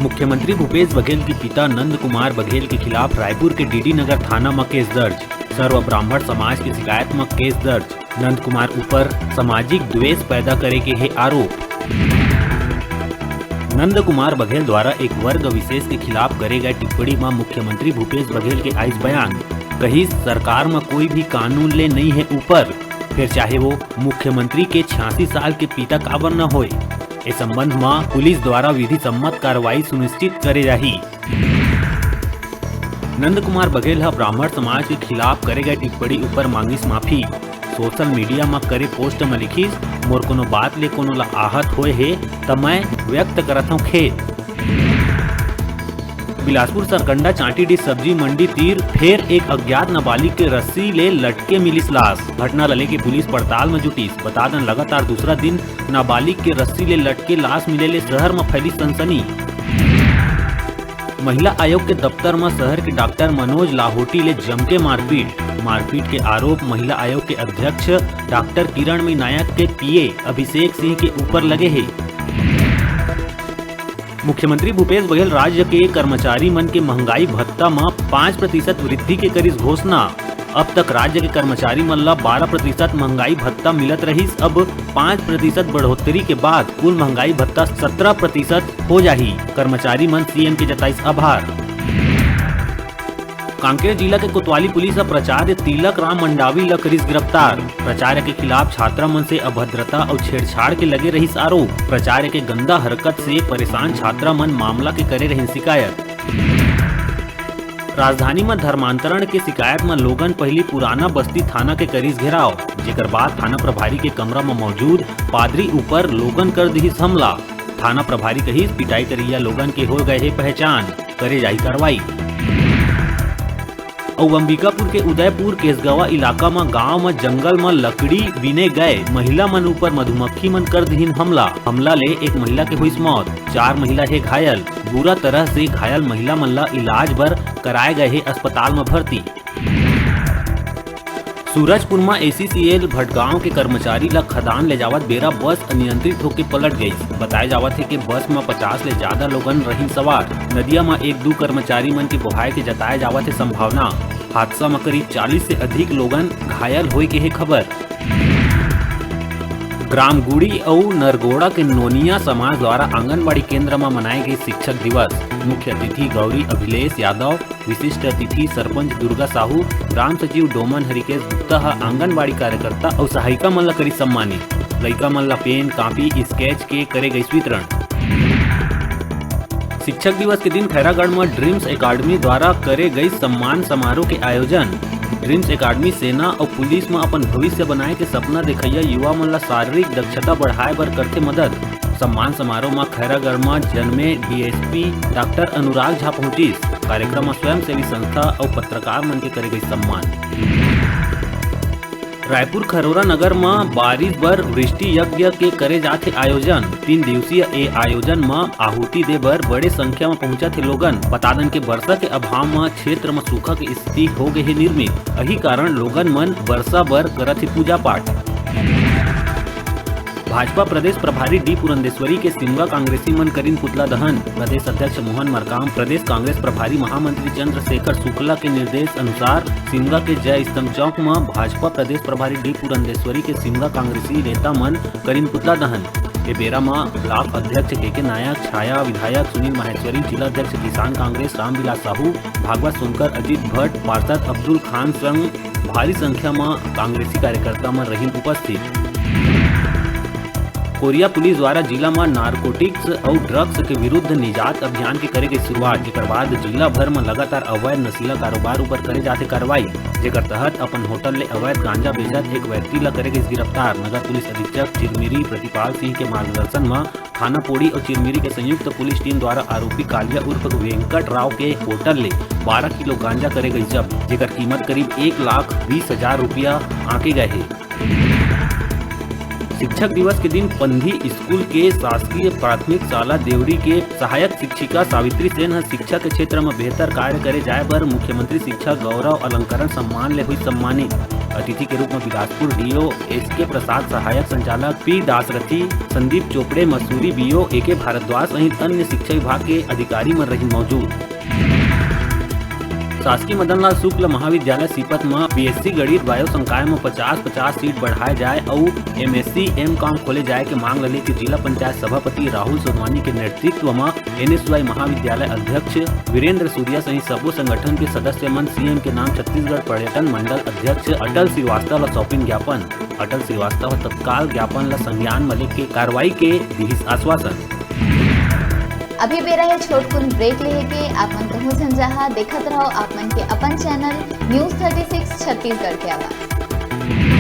मुख्यमंत्री भूपेश बघेल के पिता नंद कुमार बघेल के खिलाफ रायपुर के डीडी नगर थाना में केस दर्ज। सर्व ब्राह्मण समाज की शिकायत में केस दर्ज। नंद कुमार ऊपर सामाजिक द्वेष पैदा करे के है आरोप। नंद कुमार बघेल द्वारा एक वर्ग विशेष के खिलाफ करे गए टिप्पणी में मुख्यमंत्री भूपेश बघेल के आइस बयान। कहीं सरकार में कोई भी कानून ले नहीं है ऊपर, फिर चाहे वो मुख्यमंत्री के 86 साल के पिता काबर न होए। इस संबंध में पुलिस द्वारा विधि सम्मत कार्रवाई सुनिश्चित करे जाही। नंद कुमार बघेल ब्राह्मण समाज के खिलाफ करे गए टिप्पणी ऊपर मांगिस माफी। सोशल मीडिया में करे पोस्ट में लिखिस, मोर कोनो बात ले कोनो ला आहत होए हे त मैं व्यक्त करत हूँ खेद। बिलासपुर सरकंडा चांटीडी सब्जी मंडी तीर फिर एक अज्ञात नाबालिग के रस्सी ले लटके मिलिस लाश। घटना लले के पुलिस पड़ताल में जुटिस। बता दें लगातार दूसरा दिन नाबालिग के रस्सी ले लटके लाश मिले ले शहर में फैली सनसनी। महिला आयोग के दफ्तर में शहर के डॉक्टर मनोज लाहोटी ले जम के मारपीट के आरोप महिला आयोग के अध्यक्ष डॉक्टर किरण मी नायक के पीए अभिषेक सिंह के ऊपर लगे हैं। मुख्यमंत्री भूपेश बघेल राज्य के कर्मचारी मन के महंगाई भत्ता में 5% वृद्धि के करिस घोषणा। अब तक राज्य के कर्मचारी मन ला 12% महंगाई भत्ता मिलत रहीस। अब 5% बढ़ोतरी के बाद कुल महंगाई भत्ता 17% हो जाही। कर्मचारी मन सीएम के जताइस आभार। कांकेर जिला के कोतवाली पुलिस प्राचार्य तिलक राम मंडावी ला करिस गिरफ्तार। प्राचार्य के खिलाफ छात्रा मन से अभद्रता और छेड़छाड़ के लगे रहीस आरोप। प्राचार्य के गंदा हरकत से परेशान छात्रा मन मामला के करे रही शिकायत। राजधानी में धर्मांतरण के शिकायत में लोगन पहली पुराना बस्ती थाना के करिस घेराव, जेकर बाद थाना प्रभारी के कमरा में मौजूद पादरी ऊपर लोगन कर दिहिस हमला। थाना प्रभारी कहिस पिटाई करिया लोगन के हो गए है पहचान, करे जाई कार्रवाई। और अंबिकापुर के उदयपुर केसगवा इलाका में गांव में जंगल में लकड़ी बीने गए महिला मन ऊपर मधुमक्खी मन कर दिहिन हमला ले एक महिला के हुई मौत। 4 महिला है घायल। बुरा तरह से घायल महिला मन ला इलाज बर कराए गए है अस्पताल में भर्ती। सूरजपुर में ACCL भटगांव के कर्मचारी ला खदान ले जावत बेरा बस अनियंत्रित होकर पलट गई। बताया जावत है कि बस में 50 ले ज्यादा लोगन रही सवार। नदिया में 1-2 कर्मचारी मन के बहाय के जताया जावत है संभावना। हादसा में करीब 40 से अधिक लोगन घायल होए के है खबर। ग्राम गुड़ी और नरगोड़ा के नोनिया समाज द्वारा आंगनबाड़ी केंद्र में मनाए गए शिक्षक दिवस। मुख्य अतिथि गौरी अभिलेष यादव, विशिष्ट अतिथि सरपंच दुर्गा साहू, ग्राम सचिव डोमन हरिकेश गुप्ता आंगनबाड़ी कार्यकर्ता और सहायिका मन ला करी सम्मानित। लइका मन ला पेन कापी स्केच के करे गई वितरण। शिक्षक दिवस के दिन खैरागढ़ में ड्रीम्स एकेडमी द्वारा करे गई सम्मान समारोह के आयोजन। ड्रीम्स एकेडमी सेना और पुलिस में अपन भविष्य बनाए के सपना देखैया युवा मन ला शारीरिक दक्षता बढ़ाए बर करते मदद। सम्मान समारोह में खैरागढ़ में जन्मे DSP डॉक्टर अनुराग झा पहुंचिस। कार्यक्रम में स्वयंसेवी संस्था और पत्रकार मन के करे गई सम्मान। रायपुर खरोरा नगर में बारिश बर वृष्टि यज्ञ के करे जाथे आयोजन। 3 दिवसीय ए आयोजन में आहुति दे बर बड़े संख्या में पहुंचा थे लोगन। बता दें कि वर्षा के अभाव में क्षेत्र में सूखा की स्थिति हो गई है निर्मित। यही कारण लोगन मन वर्षा बर करत है पूजा पाठ। भाजपा प्रदेश प्रभारी डी पुरंदेश्वरी के सिमगा कांग्रेसी मन करीन पुतला दहन। प्रदेश अध्यक्ष मोहन मरकाम, प्रदेश कांग्रेस प्रभारी महामंत्री चंद्रशेखर शुक्ला के निर्देश अनुसार सिमगा के जय स्तंभ चौक में भाजपा प्रदेश प्रभारी डी पुरंदेश्वरी के सिमगा कांग्रेसी नेता मन करीन पुतला दहन। ए बेरा में ब्लॉक अध्यक्ष के नायक, छाया विधायक सुनील माहेश्वरी, जिला अध्यक्ष किसान कांग्रेस रामविलास साहू, भागवत सोनकर, अजीत भट्ट, पार्षद अब्दुल खान संग भारी संख्या में कांग्रेसी कार्यकर्ता में रही उपस्थित। कोरिया पुलिस द्वारा जिला में नारकोटिक्स और ड्रग्स के विरुद्ध निजात अभियान के करे गई शुरुआत, जेकर बाद जिला भर में लगातार अवैध नशीला कारोबार ऊपर करे जाते कार्रवाई। जेकर तहत अपन होटल ले अवैध गांजा बेचत एक व्यक्ति ला करे गई गिरफ्तार। नगर पुलिस अधीक्षक चिरमिरी प्रतिपाल सिंह के मार्गदर्शन में थाना पोड़ी और चिरमिरी के संयुक्त पुलिस टीम द्वारा आरोपी कालिया उर्फ वेंकट राव के होटल ले 12 किलो गांजा करे गई जब्त, जेकर कीमत करीब 1,20,000 रुपया आंके गए है। शिक्षक दिवस के दिन पंधी स्कूल के शासकीय प्राथमिक शाला देवरी के सहायक शिक्षिका सावित्री सेन हर शिक्षा के क्षेत्र में बेहतर कार्य करे जाए पर मुख्यमंत्री शिक्षा गौरव अलंकरण सम्मान ले हुई सम्मानित। अतिथि के रूप में बिलासपुर डीओ एसके प्रसाद, सहायक संचालक पी दासरथी, संदीप चोपड़े, मसूरी बीओ एके भारद्वाज सहित अन्य शिक्षा विभाग के अधिकारी में रही मौजूद। शासकीय मदन लाल शुक्ल महाविद्यालय सीपत में बीएससी गणित बायो संकाय में 50-50 सीट बढ़ाए जाए और एमएससी एम.कॉम खोले जाए के मांग लगे कि जिला पंचायत सभापति राहुल सोनवानी के नेतृत्व में एनएसयूआई महाविद्यालय अध्यक्ष वीरेंद्र सूर्या सहित सबो संगठन के सदस्य मन सीएम के नाम छत्तीसगढ़ पर्यटन मंडल अध्यक्ष अटल श्रीवास्तव ला सौंपिन ज्ञापन। अटल श्रीवास्तव तत्काल ज्ञापन ला संज्ञान में लेके कार्रवाई के दिहिस आश्वासन। अभी बेरा है छोटकुन ब्रेक लेहे के आप मन कहूँ झंझाहा देखत रहो आप मन के अपन चैनल न्यूज़ 36 छत्तीसगढ़ के आवाज।